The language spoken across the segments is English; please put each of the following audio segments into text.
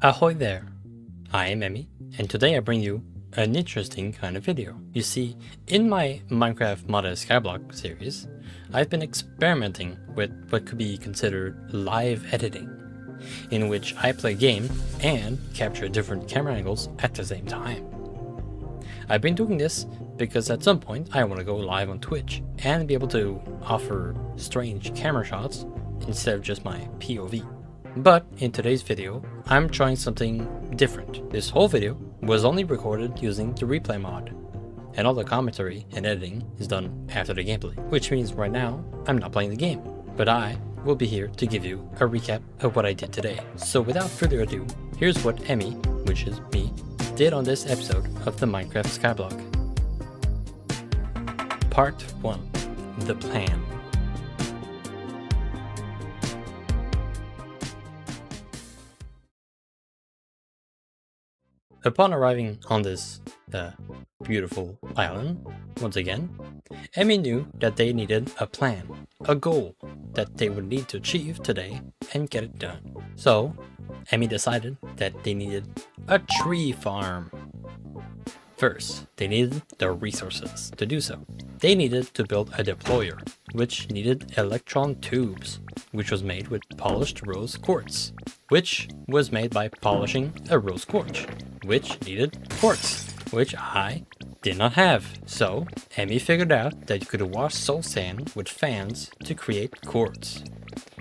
Ahoy there! I am Emmy, and today I bring you an interesting kind of video. You see, in my Minecraft modded Skyblock series, I've been experimenting with what could be considered live editing, in which I play a game and capture different camera angles at the same time. I've been doing this because at some point I want to go live on Twitch and be able to offer strange camera shots instead of just my POV. But in today's video, I'm trying something different. This whole video was only recorded using the replay mod, and all the commentary and editing is done after the gameplay, which means right now I'm not playing the game, but I will be here to give you a recap of what I did today. So without further ado, here's what Emmy, which is me, did on this episode of the Minecraft Skyblock. Part 1. The Plan. Upon arriving on this beautiful island, once again, Emmy knew that they needed a plan, a goal that they would need to achieve today and get it done. So, Emmy decided that they needed a tree farm. First, they needed the resources to do so. They needed to build a deployer, which needed electron tubes, which was made with polished rose quartz, which was made by polishing a rose quartz, which needed quartz, which I did not have. So, Emmy figured out that you could wash soul sand with fans to create quartz.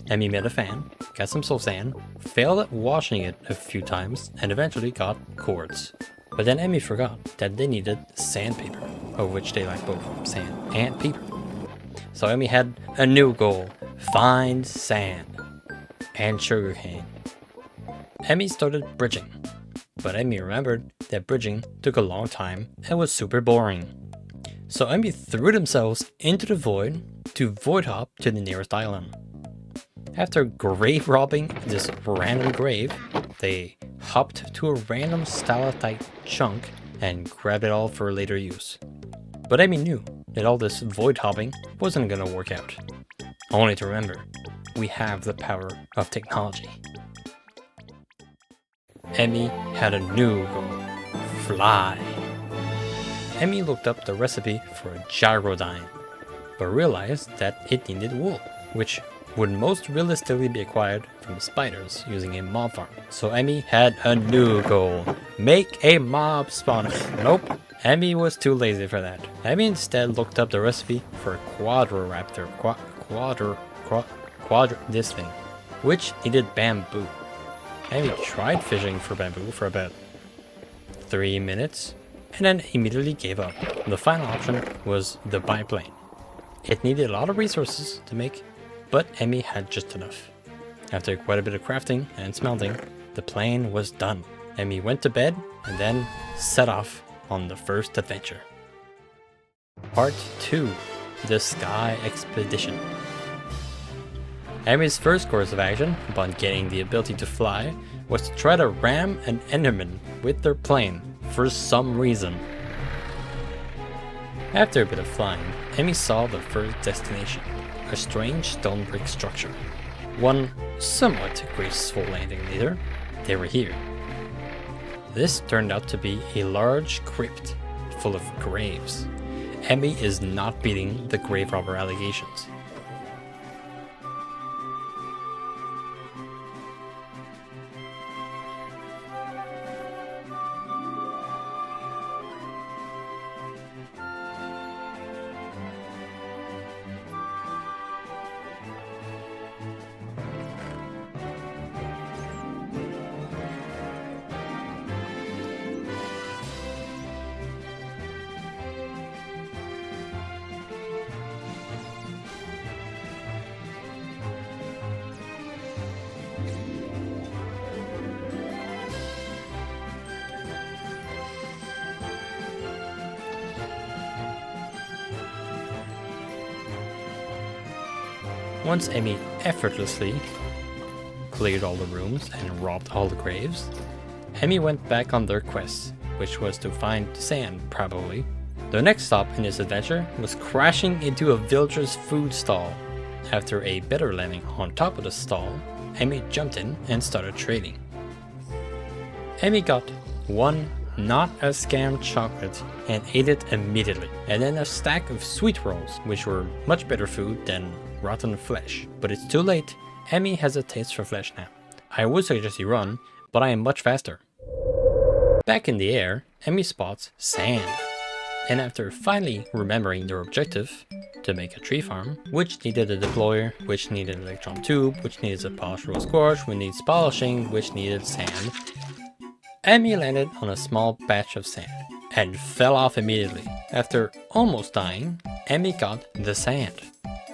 Emmy made a fan, got some soul sand, failed at washing it a few times, and eventually got quartz. But then Emmy forgot that they needed sandpaper, of which they like both sand and paper. So Emmy had a new goal: find sand and sugarcane. Emmy started bridging, but Emmy remembered that bridging took a long time and was super boring. So Emmy threw themselves into the void to void hop to the nearest island. After grave robbing this random grave, they hopped to a random stalactite chunk and grabbed it all for later use. But Emmy knew that all this void hopping wasn't gonna work out. Only to remember, we have the power of technology. Emmy had a new goal: fly. Emmy looked up the recipe for a gyrodyne, but realized that it needed wool, which would most realistically be acquired from spiders using a mob farm. So Emmy had a new goal: make a mob spawner. Nope, Emmy was too lazy for that. Emmy instead looked up the recipe for a quadroraptor, this thing, which needed bamboo. Emmy tried fishing for bamboo for about 3 minutes, and then immediately gave up. The final option was the biplane. It needed a lot of resources to make, but Emmy had just enough. After quite a bit of crafting and smelting, the plane was done. Emmy went to bed and then set off on the first adventure. Part 2. The Sky Expedition. Emmy's first course of action, upon getting the ability to fly, was to try to ram an Enderman with their plane for some reason. After a bit of flying, Emmy saw the first destination: a strange stone brick structure. One somewhat graceful landing later, they were here. This turned out to be a large crypt full of graves. Emmy is not beating the grave robber allegations. Once Emmy effortlessly cleared all the rooms and robbed all the graves, Emmy went back on their quest, which was to find sand, probably. The next stop in this adventure was crashing into a villager's food stall. After a better landing on top of the stall, Emmy jumped in and started trading. Emi got one not a scam chocolate and ate it immediately, and then a stack of sweet rolls, which were much better food than rotten flesh. But it's too late. Emi has a taste for flesh now. I would suggest you run, but I am much faster. Back in the air, Emi spots sand. And after finally remembering their objective, to make a tree farm, which needed a deployer, which needed an electron tube, which needed a polished rose quartz, which needs polishing, which needed sand, Emi landed on a small patch of sand and fell off immediately. After almost dying, Emi got the sand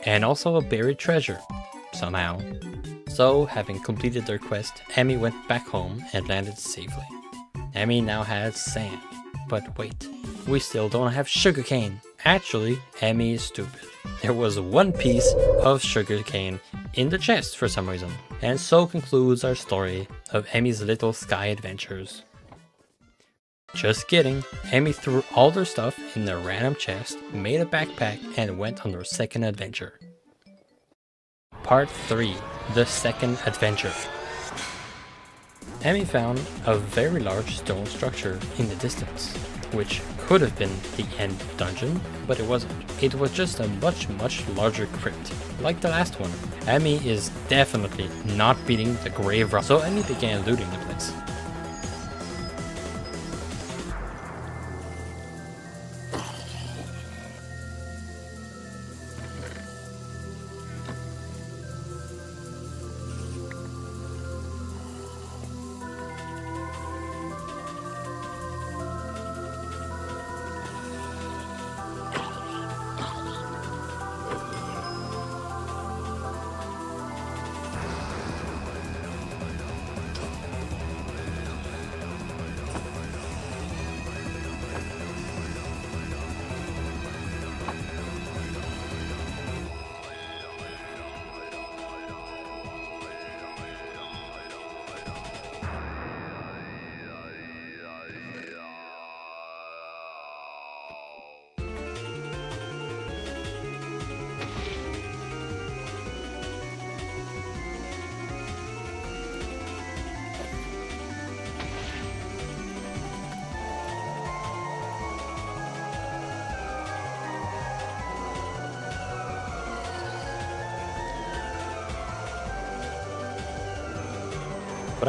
and also a buried treasure, somehow. So, having completed their quest, Emi went back home and landed safely. Emi now has sand. But wait, we still don't have sugarcane. Actually, Emi is stupid. There was one piece of sugarcane in the chest for some reason. And so concludes our story of Emi's little sky adventures. Just kidding, Emi threw all their stuff in the random chest, made a backpack, and went on their second adventure. Part 3, the second adventure. Emi found a very large stone structure in the distance, which could have been the end dungeon, but it wasn't. It was just a much larger crypt, like the last one. Emi is definitely not beating the grave rock, so Emi began looting the place.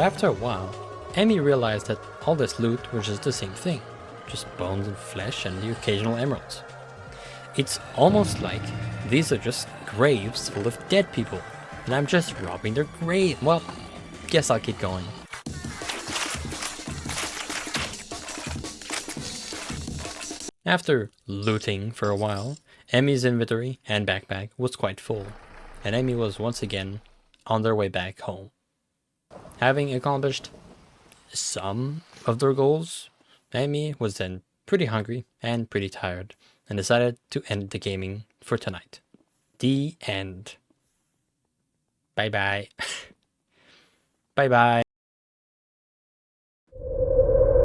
But after a while, Emi realized that all this loot was just the same thing, just bones and flesh and the occasional emeralds. It's almost like these are just graves full of dead people, and I'm just robbing their grave. Well, guess I'll keep going. After looting for a while, Emi's inventory and backpack was quite full, and Emi was once again on their way back home. Having accomplished some of their goals, Emi was then pretty hungry and pretty tired and decided to end the gaming for tonight. The end. Bye bye. Bye bye.